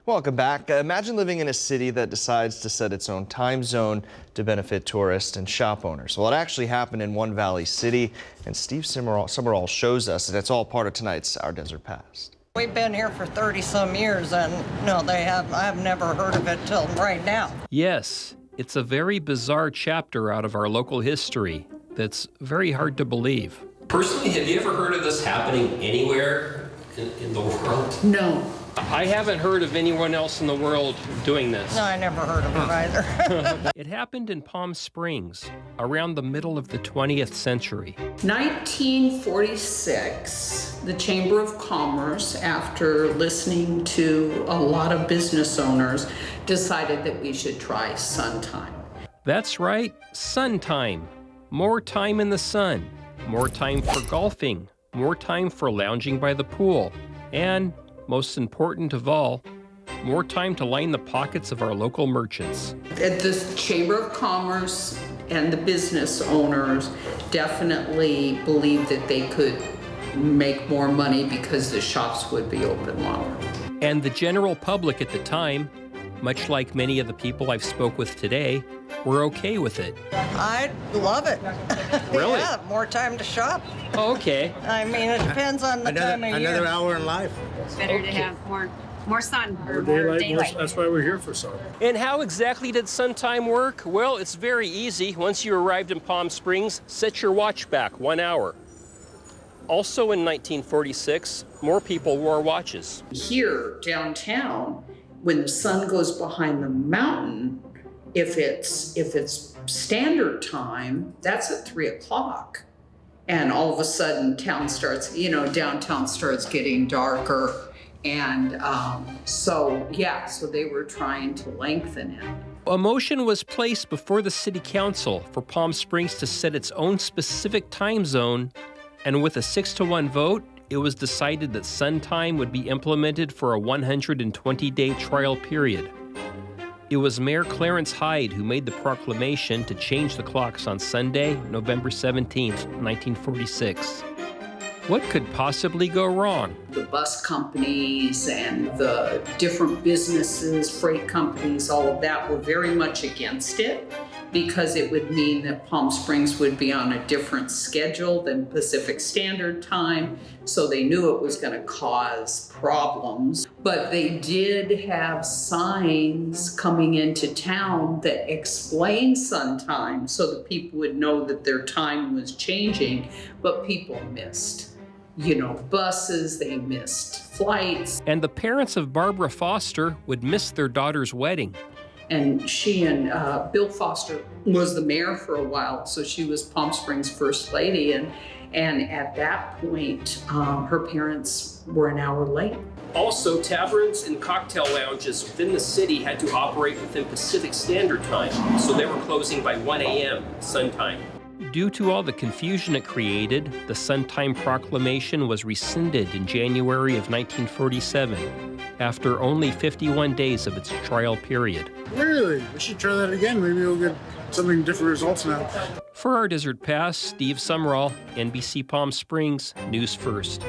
Welcome back. Imagine living in a city that decides to set its own time zone to benefit tourists and shop owners. Well, it actually happened in One Valley City, and Steve Sumrall shows us that it's all part of tonight's Our Desert Past. We've been here for 30-some years, and no, I've never heard of it till right now. Yes, it's a very bizarre chapter out of our local history that's very hard to believe. Personally, have you ever heard of this happening anywhere in the world? No. I haven't heard of anyone else in the world doing this. No, I never heard of it either. It happened in Palm Springs around the middle of the 20th century. 1946, the Chamber of Commerce, after listening to a lot of business owners, decided that we should try sun time. That's right, sun time. More time in the sun, more time for golfing, more time for lounging by the pool, and most important of all, more time to line the pockets of our local merchants. The Chamber of Commerce and the business owners definitely believed that they could make more money because the shops would be open longer. And the general public at the time, much like many of the people I've spoke with today, were okay with it. I love it. Really? Yeah, more time to shop. Oh, okay. I mean, it depends on the time of year. Another hour in life. Better to have more sun or More daylight. That's why we're here for sun. And how exactly did sun time work? Well, it's very easy. Once you arrived in Palm Springs, set your watch back 1 hour. Also in 1946, more people wore watches. Here, downtown, when the sun goes behind the mountain, if it's standard time, that's at 3 o'clock. And all of a sudden downtown starts getting darker. And so they were trying to lengthen it. A motion was placed before the City Council for Palm Springs to set its own specific time zone, and with a 6-to-1 vote, it was decided that sun time would be implemented for a 120-day trial period. It was Mayor Clarence Hyde who made the proclamation to change the clocks on Sunday, November 17th, 1946. What could possibly go wrong? The bus companies and the different businesses, freight companies, all of that were very much against it because it would mean that Palm Springs would be on a different schedule than Pacific Standard Time. So they knew it was going to cause problems. But they did have signs coming into town that explained sun time so that people would know that their time was changing, but people missed. Buses, they missed flights. And the parents of Barbara Foster would miss their daughter's wedding. And she and Bill Foster was the mayor for a while, so she was Palm Springs' first lady. And at that point, her parents were an hour late. Also, taverns and cocktail lounges within the city had to operate within Pacific Standard Time, so they were closing by 1 a.m. sun time. Due to all the confusion it created, the sun time proclamation was rescinded in January of 1947, after only 51 days of its trial period. Really? We should try that again. Maybe we'll get something different results now. For Our Desert Past, Steve Sumrall, NBC Palm Springs, News First.